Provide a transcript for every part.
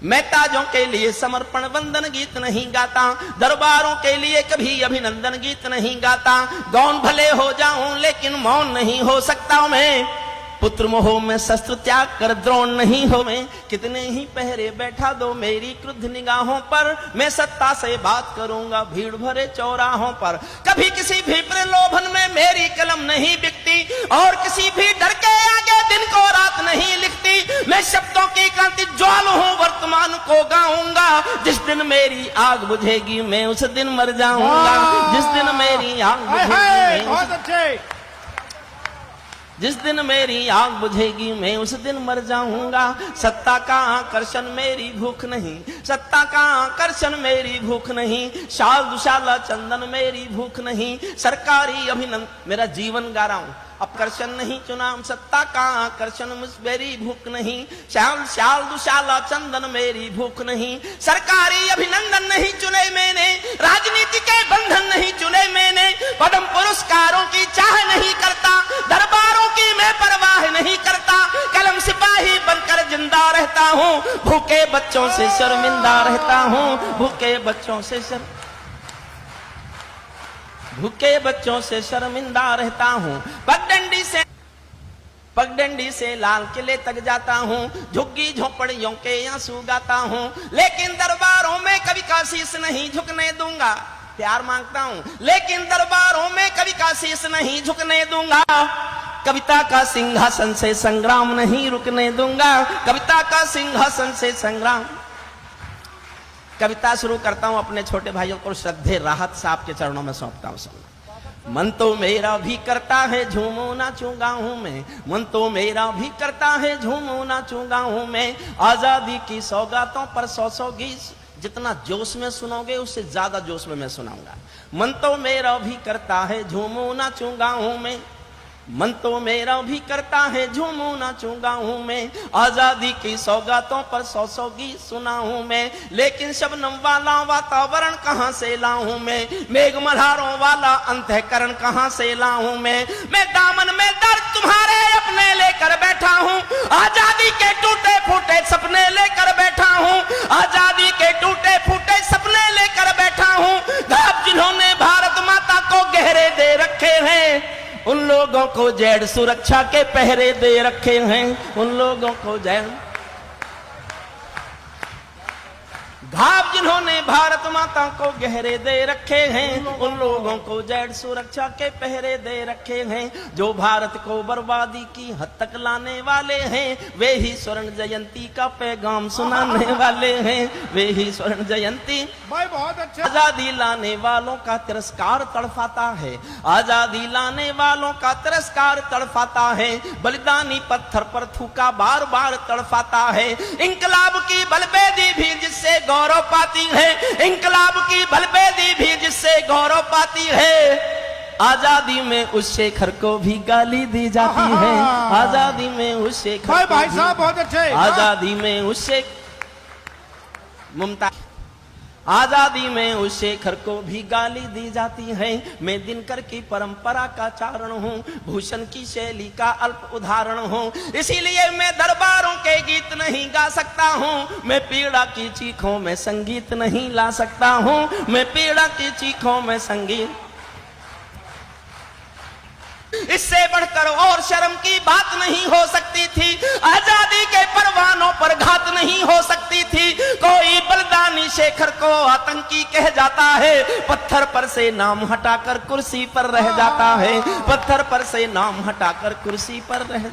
मैं ताजों के लिए समर्पण वंदन गीत नहीं गाता, दरबारों के लिए कभी अभिनंदन गीत नहीं गाता। गौन भले हो जाऊं लेकिन मौन नहीं हो सकता मैं। पुत्र मोह में शस्त्र त्याग कर द्रोण नहीं हो मैं। कितने ही पहरे बैठा दो मेरी क्रुद्ध निगाहों पर, मैं सत्ता से बात करूंगा भीड़ भरे चौराहों पर। कभी किसी भी प्रलोभन में मेरी कलम नहीं बिकती, और किसी भी डर के आगे दिन को रात नहीं लिखती। मैं शब्दों की क्रांति ज्वाल हूँ, वर्तमान को गाऊंगा। जिस दिन मेरी आग बुझेगी मैं उस दिन मर जाऊंगा। जिस दिन मेरी आग बुझेगी जिस दिन मेरी आग बुझेगी मैं उस दिन मर जाऊंगा। सत्ता का आकर्षण मेरी भूख नहीं, सत्ता का आकर्षण मेरी भूख नहीं। शाल दुशाला चंदन मेरी भूख नहीं। सरकारी अभिनंदन मेरा जीवन गा रहा हूं, आकर्षण नहीं चुना। सत्ता का आकर्षण मुझ मेरी भूख नहीं। शाल शाल दुशाला चंदन मेरी भूख नहीं। सरकारी अभिनंदन नहीं चुने मैंने, राजनीति के बंधन नहीं चुने मैंने। पद्म पुरस्कारों की चाह नहीं करता, दरबारों की मैं परवाह नहीं करता। कलम सिपाही बनकर जिंदा रहता हूँ, भूखे बच्चों से शर्मिंदा रहता हूँ। भूखे बच्चों से शर्मिंदा रहता हूँ। पगडंडी से लाल किले तक जाता हूँ, झुग्गी झोपड़ियों के आंसू गाता हूँ। लेकिन दरबारों में कभी का शीश नहीं झुकने दूंगा। प्यार मांगता हूँ लेकिन दरबारों में कभी का शीश नहीं झुकने दूंगा। कविता का सिंहासन से संग्राम नहीं रुकने दूंगा। कविता का सिंहासन से संग्राम। कविता शुरू करता हूं, अपने छोटे भाइयों को श्रद्धे राहत साहब के चरणों में सौंपता हूं। सुन, मन तो मेरा भी करता है झूमू नाचूं गाऊं मैं। मन तो मेरा भी करता है झूमू नाचूं गाऊं मैं। आजादी की सौगातों पर 100 गीत, जितना जोश में सुनोगे उससे ज्यादा जोश में मैं सुनाऊंगा। मन तो मेरा भी करता है झूमू नाचूं गाऊं मैं। मन तो मेरा भी करता है झूमू नाचूं गाऊं मैं। आजादी की सौगातों पर 100 गीत सुनाऊं मैं। लेकिन शबनम वाला वातावरण कहां से लाऊं मैं। मेघ मल्हारों वाला अंतःकरण कहां से लाऊं मैं दामन में दर्द तुम्हारे अपने लेकर बैठा हूं। आजादी के टूटे फूटे सपने लेकर बैठा हूं। आजादी के टूटे फूटे सपने लेकर बैठा हूं। घाव जिन्होंने भारत माता को गहरे दे रखे हैं, उन लोगों को जेड सुरक्षा के पहरे दे रखे हैं। उन लोगों को जेड घाव जिन्होंने भारत माता को गहरे दे रखे हैं, उन लोगों को जेड सुरक्षा के पहरे दे रखे हैं। जो भारत को बर्बादी की हद तक लाने वाले हैं, वे ही स्वर्ण जयंती का पैगाम सुनाने वाले हैं। वे ही स्वर्ण जयंती भाई बहुत अच्छा। आजादी लाने वालों का तिरस्कार तड़फाता है। आजादी लाने वालों का तिरस्कार तड़फाता है। बलिदानी पत्थर पर थूका बार बार तड़फाता है। इंकलाब की बलबेदी भी जिससे गौरव पाती है। इंकलाब की बलबेदी भी जिससे गौरव पाती है। आजादी में उस शेखर को भी गाली दी जाती है। आजादी में उस शेखर भाई साहब बहुत अच्छे। आजादी में उस मुमताज आजादी में उस शेखर को भी गाली दी जाती है। मैं दिनकर की परंपरा का चारण हूँ, भूषण की शैली का अल्प उदाहरण हूँ। इसीलिए मैं दरबारों के गीत नहीं गा सकता हूँ। मैं पीड़ा की चीखों में संगीत नहीं ला सकता हूँ। मैं पीड़ा की चीखों में संगीत। इससे बढ़कर और शर्म की बात नहीं हो सकती थी। आजादी के परवानों पर घात नहीं हो सकती थी। कोई बलिदानी शेखर को आतंकी कह जाता है, पत्थर पर से नाम हटाकर कुर्सी पर रह जाता है। पत्थर पर से नाम हटाकर कुर्सी पर रह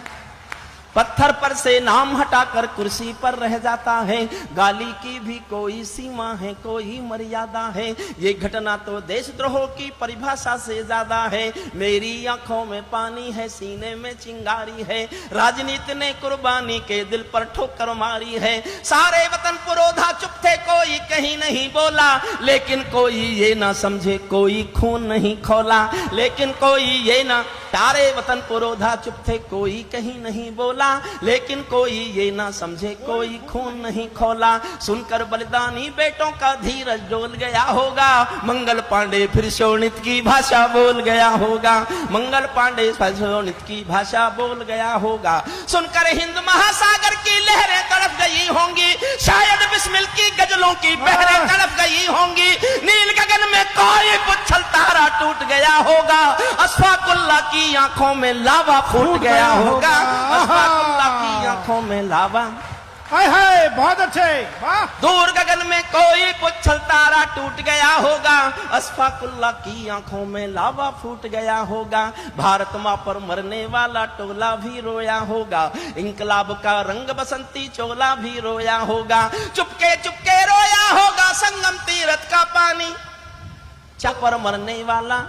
पत्थर पर से नाम हटाकर कुर्सी पर रह जाता है। गाली की भी कोई सीमा है, कोई मर्यादा है। ये घटना तो देशद्रोह की परिभाषा से ज्यादा है। मेरी आंखों में पानी है, सीने में चिंगारी है। राजनीति ने कुर्बानी के दिल पर ठोकर मारी है। सारे वतन पुरोधा चुप थे, कोई कहीं नहीं बोला। लेकिन कोई ये ना समझे, कोई खून नहीं खोला। लेकिन कोई ये ना तारे वतन पुरोधा चुप थे, कोई कहीं नहीं बोला, लेकिन कोई ये ना समझे कोई खून नहीं खोला। सुनकर बलिदानी बेटों का धीरज डोल गया होगा, मंगल पांडे फिर शोणित की भाषा बोल गया होगा, मंगल पांडे फिर शोणित की भाषा बोल गया होगा। सुनकर हिंद महासागर की लहरें तड़प गई होंगी, शायद बिस्मिल की गजलों की बहरें तड़प गई होंगी, नील गगन में कोई पुच्छल तारा टूट गया होगा, अशफाकुल्ला की आंखों में लावा फूट गया होगा, अशफाकुल्ला की आंखों में लावा। हाय हाय, बहुत अच्छे, वाह। दूर गगन में कोई पुच्छल तारा टूट गया होगा, अशफाकुल्ला की आंखों में लावा फूट गया होगा। भारत मां पर मरने वाला टोला भी रोया होगा, इंकलाब का रंग बसंती चोला भी रोया होगा। चुपके चुपके रोया होगा संगम तीरथ का पानी, चा पर मरने वाला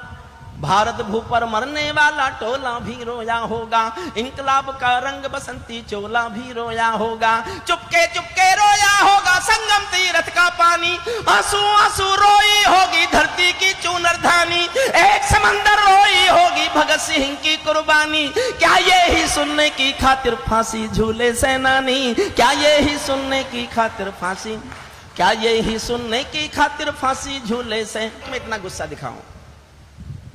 भारत भू पर मरने वाला टोला भी रोया होगा, इंकलाब का रंग बसंती चोला भी रोया होगा। चुपके चुपके रोया होगा संगम तीरथ का पानी, आंसू आंसू रोई होगी धरती की चूनर धानी, एक समंदर रोई होगी भगत सिंह की कुर्बानी। क्या ये ही सुनने की खातिर फांसी झूले सेनानी, क्या ये ही सुनने की खातिर फांसी, क्या ये ही सुनने की खातिर फांसी झूले से। मैं इतना गुस्सा दिखाऊं,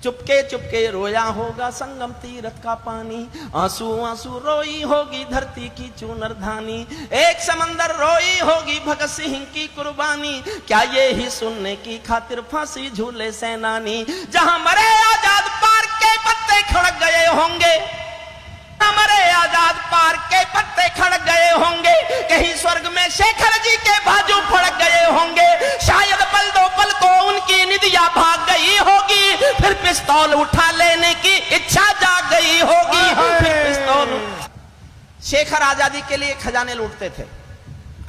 चुपके चुपके रोया होगा संगम तीरथ का पानी, आंसू आंसू रोई होगी धरती की चूनर धानी, एक समंदर रोई होगी भगत सिंह की कुर्बानी। क्या ये ही सुनने की खातिर फांसी झूले सेनानी, जहां मरे आजाद पार्क के पत्ते खड़क गए होंगे, मरे आजाद पार्क के पत्ते खड़क गए होंगे, कहीं स्वर्ग में शेखर जी के बाजू फड़क गए होंगे, शायद पल दो पल को उनकी निदिया भाग गई होगी, फिर पिस्तौल उठा लेने की इच्छा जाग गई होगी, फिर पिस्तौल। शेखर आजादी के लिए खजाने लूटते थे,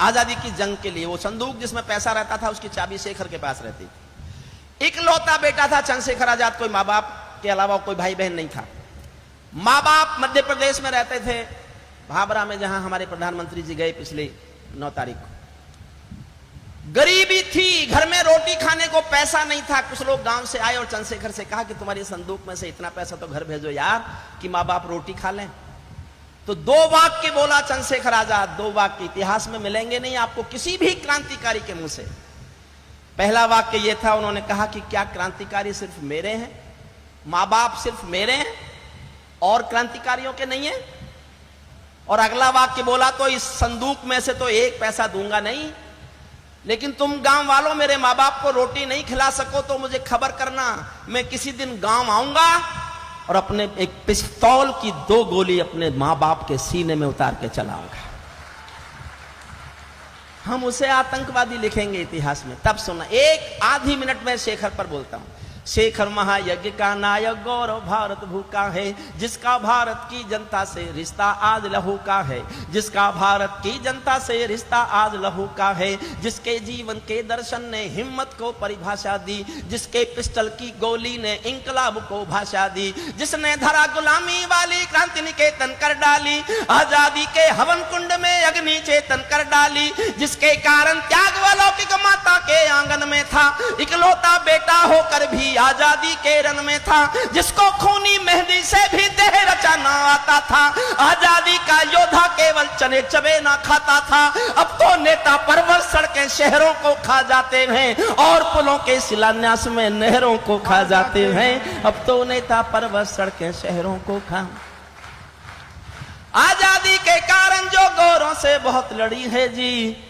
आजादी की जंग के लिए। वो संदूक जिसमें पैसा रहता था उसकी चाबी शेखर के पास रहती थी। इकलौता बेटा था चंद्रशेखर आजाद, कोई माँ बाप के अलावा कोई भाई बहन नहीं था। माँ बाप मध्य प्रदेश में रहते थे, भाबरा में, जहां हमारे प्रधानमंत्री जी गए पिछले 9 तारीख को। गरीबी थी, घर में रोटी खाने को पैसा नहीं था। कुछ लोग गांव से आए और चंद्रशेखर से कहा कि तुम्हारी संदूक में से इतना पैसा तो घर भेजो यार, कि माँ बाप रोटी खा लें। तो 2 वाक्य बोला चंद्रशेखर आजाद, 2 वाक्य इतिहास में मिलेंगे नहीं आपको किसी भी क्रांतिकारी के मुंह से। पहला वाक्य यह था, उन्होंने कहा कि क्या क्रांतिकारी सिर्फ मेरे हैं, माँ बाप सिर्फ मेरे हैं और क्रांतिकारियों के नहीं है। और अगला वाक्य बोला, तो इस संदूक में से तो 1 पैसा दूंगा नहीं, लेकिन तुम गांव वालों मेरे माँ बाप को रोटी नहीं खिला सको तो मुझे खबर करना, मैं किसी दिन गांव आऊंगा और अपने एक पिस्तौल की 2 गोली अपने माँ बाप के सीने में उतार के चलाऊंगा। हम उसे आतंकवादी लिखेंगे इतिहास में। तब सुना, 1 आधी मिनट में शेखर पर बोलता हूं। शेखर महायज्ञ का नायक गौरव भारत भूखा है, जिसका भारत की जनता से रिश्ता आज लहू का है, जिसका भारत की जनता से रिश्ता आज लहू का है, जिसके जीवन के दर्शन ने हिम्मत को परिभाषा दी, जिसके पिस्टल की गोली ने इंकलाब को भाषा दी, जिसने धरा गुलामी वाली क्रांति निकेतन कर डाली, आजादी के हवन कुंड में अग्नि चेतन कर डाली, जिसके कारण त्याग अलौकिक माता के आंगन में था, इकलौता बेटा होकर भी आजादी के रन में था, जिसको खूनी मेहंदी से भी देह रचाना आता था, आजादी का योद्धा केवल चने चबे ना खाता था। अब तो नेता परवर सड़कें शहरों को खा जाते हैं और पुलों के शिलान्यास में नहरों को खा जाते हैं। अब तो नेता परवर सड़कें शहरों को खा। आजादी के कारण जो गोरों से बहुत लड़ी है जी,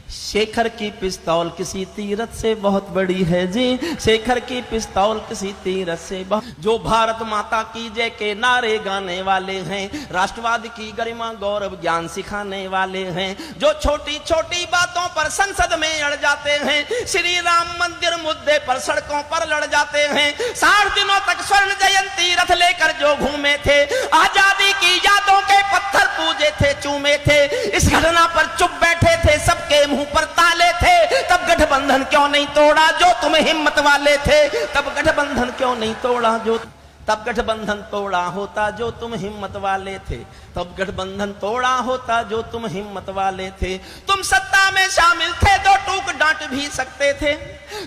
शेखर की पिस्तौल किसी तीरथ से बहुत बड़ी है जी, शेखर की पिस्तौल किसी तीरथ से बहुत। जो भारत माता की जय के नारे गाने वाले हैं, राष्ट्रवाद की गरिमा गौरव ज्ञान सिखाने वाले हैं, जो छोटी छोटी बातों पर संसद में अड़ जाते हैं, श्री राम मंदिर मुद्दे पर सड़कों पर लड़ जाते हैं, 60 दिनों तक स्वर्ण जयंती रथ लेकर जो घूमे थे, आजादी की यादों के पत्थर पूजे थे, चूमे थे, इस घटना पर चुप बैठे थे, सबके मुंह पर ताले थे। तब गठबंधन क्यों नहीं तोड़ा जो तुम हिम्मत वाले थे, तब गठबंधन क्यों नहीं तोड़ा जो। तब गठबंधन तोड़ा होता जो तुम हिम्मत वाले थे, तब गठबंधन तोड़ा होता जो तुम हिम्मत वाले थे। तुम सत्ता में शामिल थे तो टूक डांट भी सकते थे,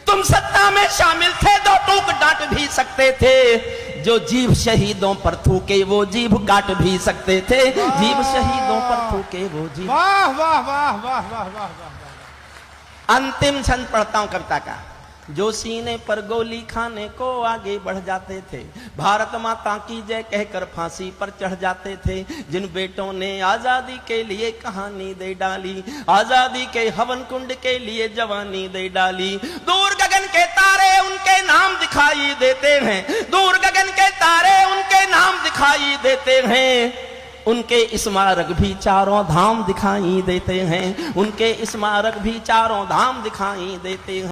तुम सत्ता में शामिल थे तो टूक डांट भी सकते थे। जो जीभ शहीदों पर थूके वो जीभ काट भी सकते थे, जीभ शहीदों पर थूके वो जीभ। वाह वाह वाह वाह वाह वाह वाह। अंतिम छंद पढ़ता हूं कविता का। जो सीने पर गोली खाने को आगे बढ़ जाते थे, भारत माता की जय कहकर फांसी पर चढ़ जाते थे। जिन बेटों ने आजादी के लिए कहानी दे डाली, आजादी के हवन कुंड के लिए जवानी दे डाली। दूर गगन के तारे उनके नाम दिखाई देते हैं, दूर गगन के तारे उनके नाम दिखाई देते हैं। उनके स्मारक भी चारों धाम दिखाई देते हैं, उनके स्मारक भी चारों धाम दिखाई देते हैं।